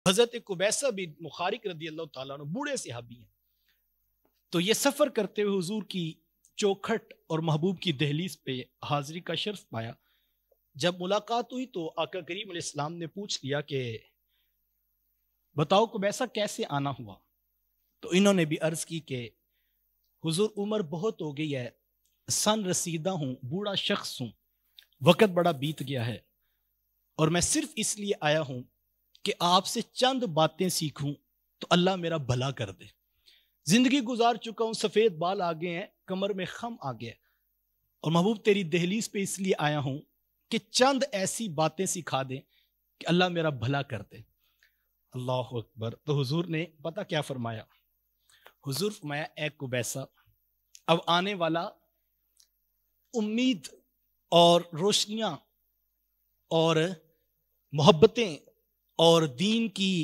حضرت قبیصہ بن مخارق رضی اللہ تعالیٰ عنہ بوڑھے صحابی ہیں، تو یہ سفر کرتے ہوئے حضور کی چوکھٹ اور محبوب کی دہلیز پہ حاضری کا شرف پایا۔ جب ملاقات ہوئی تو آقا کریم علیہ السلام نے پوچھ لیا کہ بتاؤ قبیصہ کیسے آنا ہوا؟ تو انہوں نے بھی عرض کی کہ حضور عمر بہت ہو گئی ہے، سن رسیدہ ہوں، بوڑھا شخص ہوں، وقت بڑا بیت گیا ہے، اور میں صرف اس لیے آیا ہوں کہ آپ سے چند باتیں سیکھوں تو اللہ میرا بھلا کر دے۔ زندگی گزار چکا ہوں، سفید بال آگے ہیں، کمر میں خم آگے ہے، اور محبوب تیری دہلیز پہ اس لیے آیا ہوں کہ چند ایسی باتیں سکھا دیں کہ اللہ میرا بھلا کر دے۔ اللہ اکبر۔ تو حضور نے پتہ کیا فرمایا؟ حضور فرمایا اے قبیصہ، اب آنے والا امید اور روشنیاں اور محبتیں اور دین کی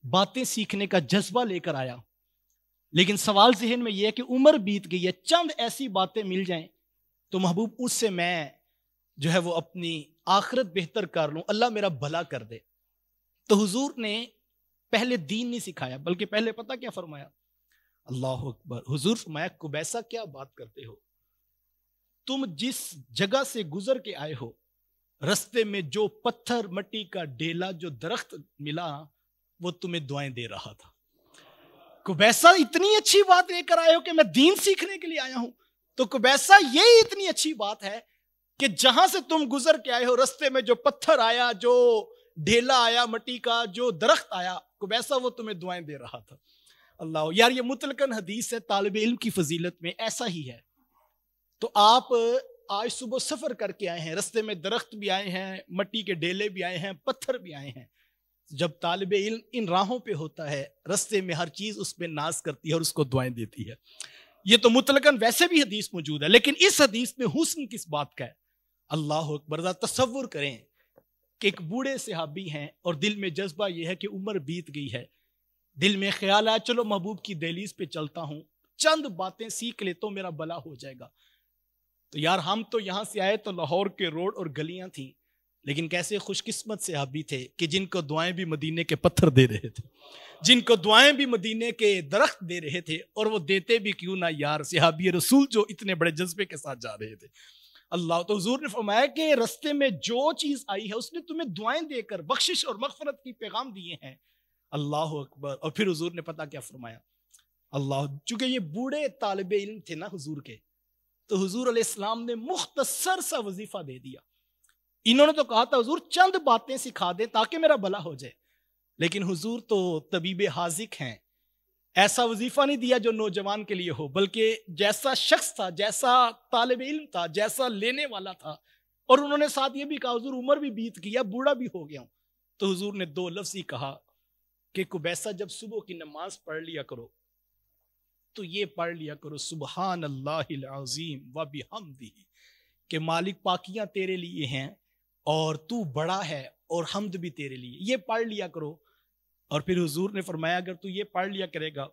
باتیں سیکھنے کا جذبہ لے کر آیا، لیکن سوال ذہن میں یہ ہے کہ عمر بیت گئی ہے، چند ایسی باتیں مل جائیں تو محبوب اس سے میں جو ہے وہ اپنی آخرت بہتر کر لوں، اللہ میرا بھلا کر دے۔ تو حضور نے پہلے دین نہیں سکھایا، بلکہ پہلے پتہ کیا فرمایا؟ اللہ اکبر۔ حضور فرمایا قبیصہ کیا بات کرتے ہو، تم جس جگہ سے گزر کے آئے ہو، رستے میں جو پتھر مٹی کا ڈیلا جو درخت ملا وہ تمہیں دعائیں دے رہا تھا۔ قبیصہ اتنی اچھی بات لے کر آئے ہو کہ میں دین سیکھنے کے لیے آیا ہوں، تو قبیصہ یہی اتنی اچھی بات ہے کہ جہاں سے تم گزر کے آئے ہو، رستے میں جو پتھر آیا، جو ڈھیلا آیا مٹی کا، جو درخت آیا، قبیصہ وہ تمہیں دعائیں دے رہا تھا۔ اللہ یار، یہ مطلقاً حدیث ہے، طالب علم کی فضیلت میں ایسا ہی ہے۔ تو آپ آج صبح سفر کر کے آئے ہیں، رستے میں درخت بھی آئے ہیں، مٹی کے ڈیلے بھی آئے ہیں، پتھر بھی آئے ہیں۔ جب طالب علم ان راہوں پہ ہوتا ہے، رستے میں ہر چیز اس پہ ناز کرتی ہے اور اس کو دعائیں دیتی ہے۔ یہ تو مطلقاً ویسے بھی حدیث موجود ہے، لیکن اس حدیث میں حسن کس بات کا ہے؟ اللہ اکبر۔ ذرا تصور کریں کہ ایک بوڑھے صحابی ہیں اور دل میں جذبہ یہ ہے کہ عمر بیت گئی ہے، دل میں خیال آیا چلو محبوب کی دہلیز پہ چلتا ہوں، چند باتیں سیکھ لے تو میرا بھلا ہو جائے گا۔ تو یار ہم تو یہاں سے آئے تو لاہور کے روڈ اور گلیاں تھیں، لیکن کیسے خوش قسمت صحابی تھے کہ جن کو دعائیں بھی مدینے کے پتھر دے رہے تھے، جن کو دعائیں بھی مدینے کے درخت دے رہے تھے، اور وہ دیتے بھی کیوں نہ یار، صحابی رسول جو اتنے بڑے جذبے کے ساتھ جا رہے تھے۔ اللہ تو حضور نے فرمایا کہ رستے میں جو چیز آئی ہے اس نے تمہیں دعائیں دے کر بخشش اور مغفرت کی پیغام دیے ہیں۔ اللہ اکبر۔ اور پھر حضور نے پتہ کیا فرمایا؟ اللہ، چونکہ یہ بوڑھے طالب علم تھے نا حضور کے، تو حضور علیہ السلام نے مختصر سا وظیفہ دے دیا۔ انہوں نے تو کہا تھا حضور چند باتیں سکھا دیں تاکہ میرا بھلا ہو جائے، لیکن حضور تو طبیب حاذق ہیں، ایسا وظیفہ نہیں دیا جو نوجوان کے لیے ہو، بلکہ جیسا شخص تھا، جیسا طالب علم تھا، جیسا لینے والا تھا، اور انہوں نے ساتھ یہ بھی کہا حضور عمر بھی بیت گیا، بوڑھا بھی ہو گیا ہوں۔ تو حضور نے دو لفظ ہی کہا کہ قبیصہ جب صبح کی نماز پڑھ لیا کرو تو یہ پڑھ لیا کرو سبحان اللہ العظیم و بحمدہ، کہ مالک پاکیاں تیرے لیے ہیں اور تو بڑا ہے اور حمد بھی تیرے لیے، یہ پڑھ لیا کرو۔ اور پھر حضور نے فرمایا اگر تو یہ پڑھ لیا کرے گا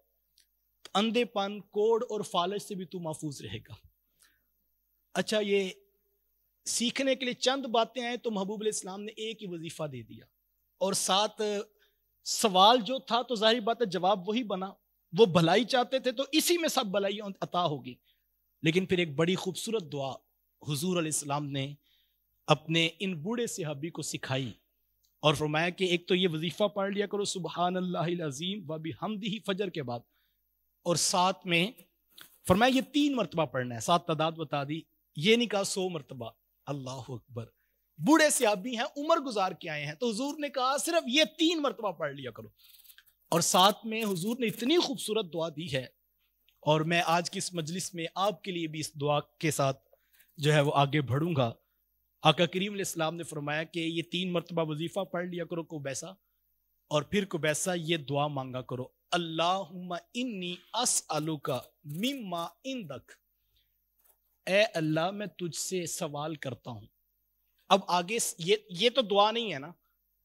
تو اندھے پن، کوڑ اور فالج سے بھی تو محفوظ رہے گا۔ اچھا، یہ سیکھنے کے لیے چند باتیں آئیں تو محبوب علیہ السلام نے ایک ہی وظیفہ دے دیا، اور ساتھ سوال جو تھا تو ظاہر بات ہے جواب وہی بنا، وہ بھلائی چاہتے تھے تو اسی میں سب بھلائی عطا ہوگی۔ لیکن پھر ایک بڑی خوبصورت دعا حضور علیہ السلام نے اپنے ان بوڑھے صحابی کو سکھائی، اور فرمایا کہ ایک تو یہ وظیفہ پڑھ لیا کرو سبحان اللہ العظیم و بحمدہ فجر کے بعد، اور ساتھ میں فرمایا یہ 3 مرتبہ پڑھنا ہے، ساتھ تعداد بتا دی، یہ نہیں کہا 100 مرتبہ۔ اللہ اکبر۔ بوڑھے صحابی ہیں، عمر گزار کے آئے ہیں، تو حضور نے کہا صرف یہ 3 مرتبہ پڑھ لیا کرو، اور ساتھ میں حضور نے اتنی خوبصورت دعا دی ہے، اور میں آج کی اس مجلس میں آپ کے لیے بھی اس دعا کے ساتھ جو ہے وہ آگے بڑھوں گا۔ آقا کریم علیہ السلام نے فرمایا کہ یہ 3 مرتبہ وظیفہ پڑھ لیا کرو قبیصہ، اور پھر قبیصہ یہ دعا مانگا کرو اللہم انی اسألک مما عندک، اے اللہ میں تجھ سے سوال کرتا ہوں۔ اب آگے یہ تو دعا نہیں ہے نا،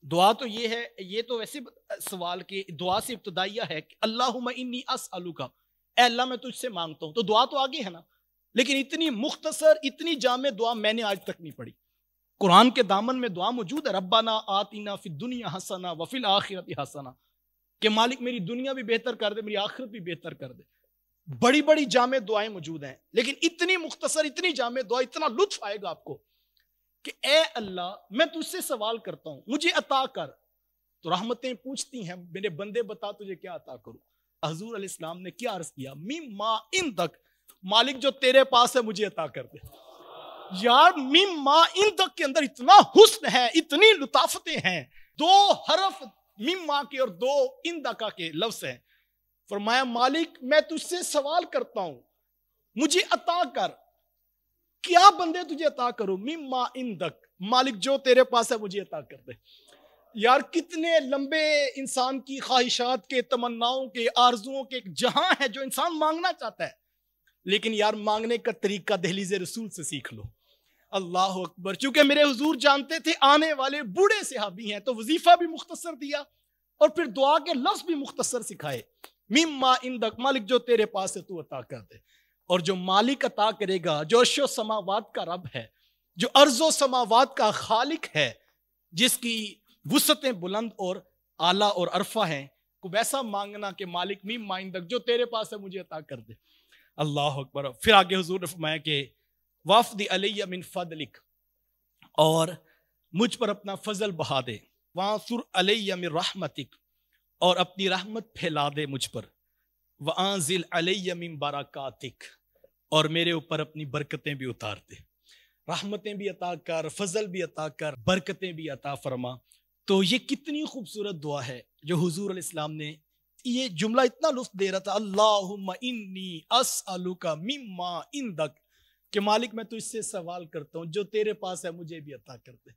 دعا تو یہ ہے، یہ تو ویسے سوال کی دعا سے ابتدائیہ ہے کہ اللہم انی اسألک، اے اللہ میں تجھ سے مانگتا ہوں، تو دعا تو آگے ہے نا، لیکن اتنی مختصر اتنی جامع دعا میں نے آج تک نہیں پڑھی۔ قرآن کے دامن میں دعا موجود ہے، ربنا آتنا فی الدنیا حسنہ وفی الآخرۃ حسنہ، کہ مالک میری دنیا بھی بہتر کر دے، میری آخرت بھی بہتر کر دے۔ بڑی بڑی جامع دعائیں موجود ہیں، لیکن اتنی مختصر، اتنی جامع دعا، اتنا لطف آئے گا آپ کو کہ اے اللہ میں تجھ سے سوال کرتا ہوں، مجھے عطا کر۔ تو رحمتیں پوچھتی ہیں میرے بندے بتا تجھے کیا عطا کروں۔ حضور علیہ السلام نے کیا عرض کیا؟ مما عندک، مالک جو تیرے پاس ہے مجھے عطا کر دے۔ یار مما عندک کے اندر اتنا حسن ہے، اتنی لطافتیں ہیں، دو حرف مما کے اور دو عندک کے لفظ ہیں۔ فرمایا مالک میں تجھ سے سوال کرتا ہوں، مجھے عطا کر۔ کیا بندے تجھے عطا کروں؟ مما عندک، مالک جو تیرے پاس ہے مجھے عطا کر دے۔ یار کتنے لمبے انسان کی خواہشات کے، تمناؤں کے، آرزوؤں کے ایک جہاں ہے جو انسان مانگنا چاہتا ہے، لیکن یار مانگنے کا طریقہ دہلیز رسول سے سیکھ لو۔ اللہ اکبر۔ چونکہ میرے حضور جانتے تھے آنے والے بوڑھے صحابی ہیں، تو وظیفہ بھی مختصر دیا اور پھر دعا کے لفظ بھی مختصر سکھائے۔ مما عندک، مالک جو تیرے پاس ہے تو عطا کر دے۔ اور جو مالک عطا کرے گا، جو عرش و سماوات کا رب ہے، جو ارض و سماوات کا خالق ہے، جس کی وسعتیں بلند اور اعلیٰ اور عرفہ ہیں، کو ویسا مانگنا کہ مالک مما عندک، جو تیرے پاس ہے مجھے عطا کر دے۔ اللہ اکبر۔ پھر آگے حضور نے فرمایا کہ وافد علی من فضلک، اور مجھ پر اپنا فضل بہا دے، وانصر علی من رحمتک، اور اپنی رحمت پھیلا دے مجھ پر، وانزل علی من برکاتک، اور میرے اوپر اپنی برکتیں بھی اتار دے۔ رحمتیں بھی عطا کر، فضل بھی عطا کر، برکتیں بھی عطا فرما۔ تو یہ کتنی خوبصورت دعا ہے جو حضور علیہ السلام نے، یہ جملہ اتنا لطف دے رہا تھا، اللہم انی اسألک مما عندک، کہ مالک میں تو اس سے سوال کرتا ہوں جو تیرے پاس ہے مجھے بھی عطا کر دے۔